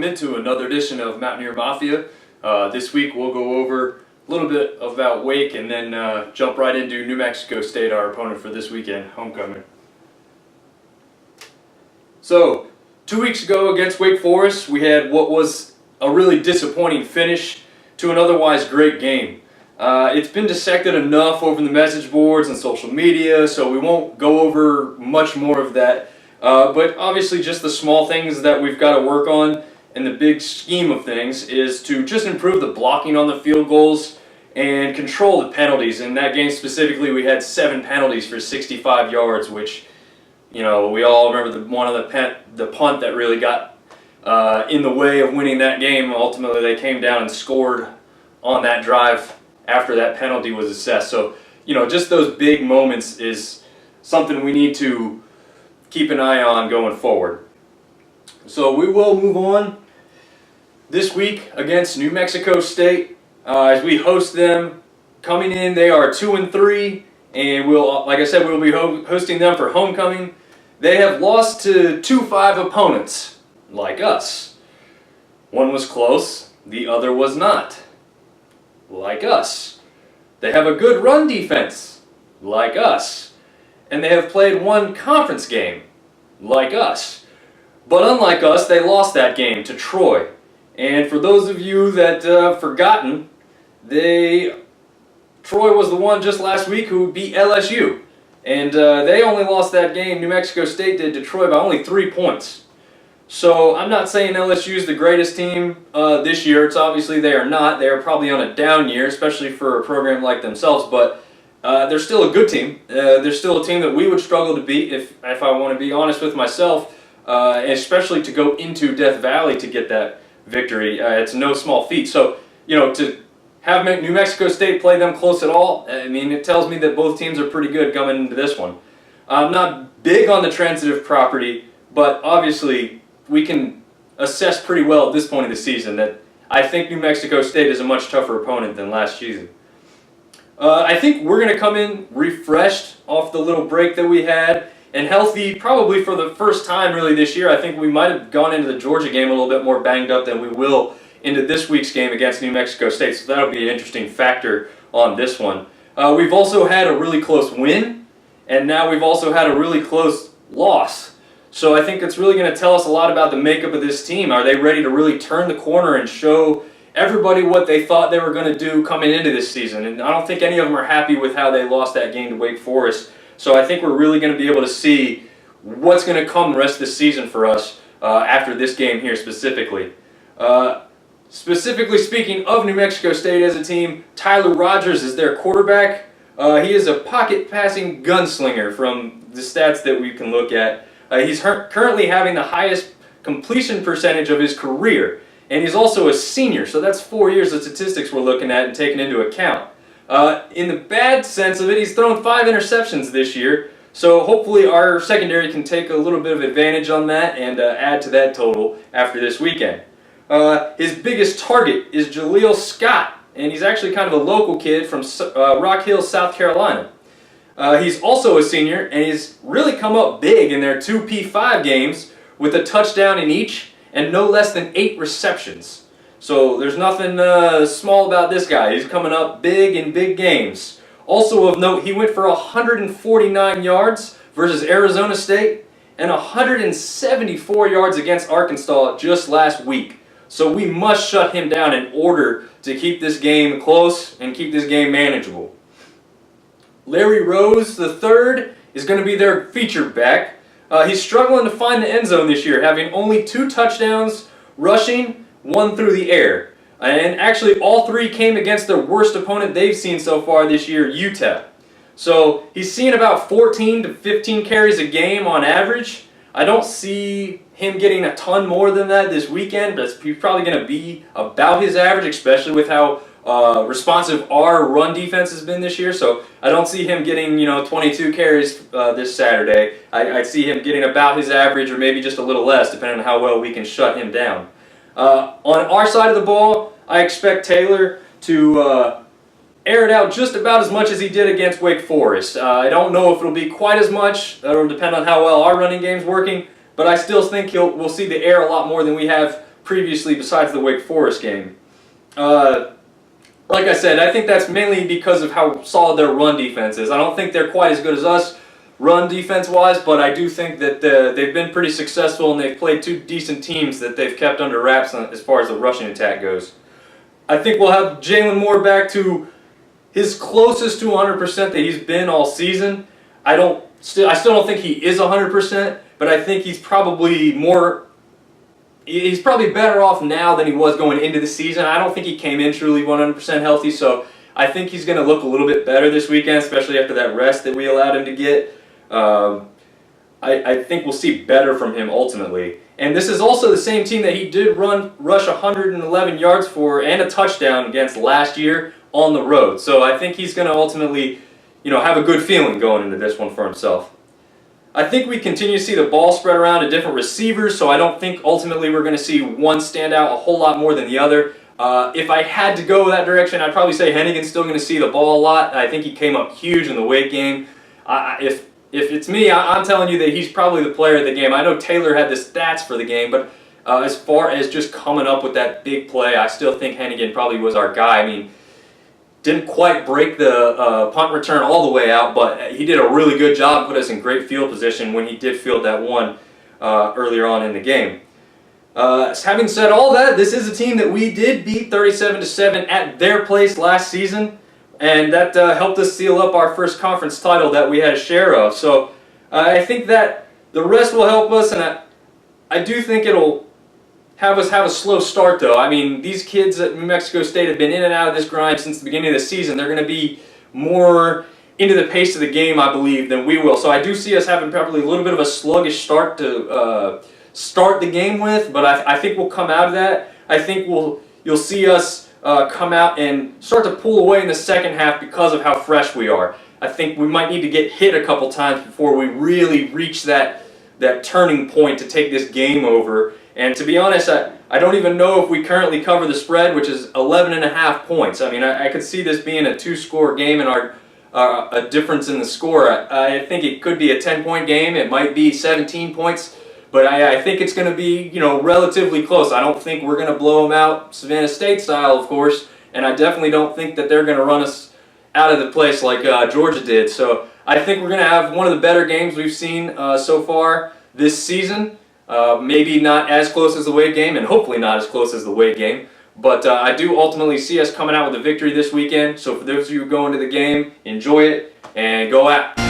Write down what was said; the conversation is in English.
into another edition of Mountaineer Mafia. This week we'll go over a little bit about Wake and then jump right into New Mexico State, our opponent for this weekend, homecoming. So, 2 weeks ago against Wake Forest, we had what was a really disappointing finish to an otherwise great game. It's been dissected enough over the message boards and social media, so we won't go over much more of that. But obviously just the small things that we've got to work on in the big scheme of things is to just improve the blocking on the field goals and control the penalties. In that game specifically, we had 7 penalties for 65 yards, which, you know, we all remember the punt that really got in the way of winning that game. Ultimately, they came down and scored on that drive after that penalty was assessed. So, you know, just those big moments is something we need to keep an eye on going forward. So we will move on this week against New Mexico State as we host them. Coming in, they are 2-3, and we'll, like I said, we'll be hosting them for homecoming. They have lost to 2-5 opponents, like us. One was close, the other was not, like us. They have a good run defense, like us. And they have played one conference game, like us. But unlike us, they lost that game to Troy. And for those of you that have forgotten, Troy was the one just last week who beat LSU. And they only lost that game, New Mexico State did, to Troy by only 3 points. So I'm not saying LSU is the greatest team this year. It's obviously they are not. They are probably on a down year, especially for a program like themselves. But they're still a good team. They're still a team that we would struggle to beat if I want to be honest with myself, especially to go into Death Valley to get that victory. It's no small feat. So, you know, to have New Mexico State play them close at all, I mean, it tells me that both teams are pretty good coming into this one. I'm not big on the transitive property, but obviously we can assess pretty well at this point of the season that I think New Mexico State is a much tougher opponent than last season. I think we're going to come in refreshed off the little break that we had and healthy probably for the first time really this year. I think we might have gone into the Georgia game a little bit more banged up than we will into this week's game against New Mexico State, so that'll be an interesting factor on this one. We've also had a really close win, and now we've also had a really close loss. So I think it's really going to tell us a lot about the makeup of this team. Are they ready to really turn the corner and show everybody what they thought they were going to do coming into this season? And I don't think any of them are happy with how they lost that game to Wake Forest. So I think we're really going to be able to see what's going to come the rest of the season for us after this game here specifically. Specifically speaking of New Mexico State as a team, Tyler Rogers is their quarterback. He is a pocket passing gunslinger from the stats that we can look at. He's currently having the highest completion percentage of his career. And he's also a senior, so that's 4 years of statistics we're looking at and taking into account. In the bad sense of it, he's thrown 5 interceptions this year, so hopefully our secondary can take a little bit of advantage on that and add to that total after this weekend. His biggest target is Jaleel Scott, and he's actually kind of a local kid from Rock Hill, South Carolina. He's also a senior, and he's really come up big in their 2P5 games with a touchdown in each and no less than 8 receptions. So there's nothing small about this guy. He's coming up big in big games. Also of note, he went for 149 yards versus Arizona State and 174 yards against Arkansas just last week. So we must shut him down in order to keep this game close and keep this game manageable. Larry Rose III is going to be their feature back. He's struggling to find the end zone this year, having only 2 touchdowns rushing, 1 through the air. And actually all 3 came against their worst opponent they've seen so far this year, UTEP. So he's seeing about 14 to 15 carries a game on average. I don't see him getting a ton more than that this weekend, but he's probably going to be about his average, especially with how responsive our run defense has been this year. So I don't see him getting 22 carries this Saturday. I see him getting about his average or maybe just a little less depending on how well we can shut him down. On our side of the ball, I expect Taylor to air it out just about as much as he did against Wake Forest. I don't know if it'll be quite as much. That'll depend on how well our running game's working, but I still think we'll see the air a lot more than we have previously besides the Wake Forest game. Like I said, I think that's mainly because of how solid their run defense is. I don't think they're quite as good as us run defense-wise, but I do think that they've been pretty successful and they've played two decent teams that they've kept under wraps as far as the rushing attack goes. I think we'll have Jalen Moore back to his closest to 100% that he's been all season. I still don't think he is 100%, but I think he's probably better off now than he was going into the season. I don't think he came in truly 100% healthy, so I think he's going to look a little bit better this weekend, especially after that rest that we allowed him to get. I think we'll see better from him ultimately. And this is also the same team that he did rush 111 yards for and a touchdown against last year on the road. So I think he's going to ultimately, have a good feeling going into this one for himself. I think we continue to see the ball spread around to different receivers, so I don't think ultimately we're going to see one stand out a whole lot more than the other. If I had to go that direction, I'd probably say Hennigan's still going to see the ball a lot. I think he came up huge in the Wake game. If it's me, I'm telling you that he's probably the player of the game. I know Taylor had the stats for the game, but as far as just coming up with that big play, I still think Hennigan probably was our guy. I mean, didn't quite break the punt return all the way out, but he did a really good job, put us in great field position when he did field that one earlier on in the game. Having said all that, this is a team that we did beat 37-7 at their place last season, and that helped us seal up our first conference title that we had a share of. So I think that the rest will help us, and I do think it'll have us have a slow start, though. I mean, these kids at New Mexico State have been in and out of this grind since the beginning of the season. They're going to be more into the pace of the game, I believe, than we will. So I do see us having probably a little bit of a sluggish start to start the game with, but I think we'll come out of that. I think you'll see us come out and start to pull away in the second half because of how fresh we are. I think we might need to get hit a couple times before we really reach that turning point to take this game over. And to be honest, I don't even know if we currently cover the spread, which is 11.5 points. I mean, I could see this being a 2-score game and a difference in the score. I think it could be a 10-point game. It might be 17 points. But I think it's going to be, relatively close. I don't think we're going to blow them out Savannah State style, of course. And I definitely don't think that they're going to run us out of the place like Georgia did. So I think we're going to have one of the better games we've seen so far this season. Maybe not as close as the Wake game, and hopefully not as close as the Wake game. But I do ultimately see us coming out with a victory this weekend. So for those of you who go into the game, enjoy it and go out.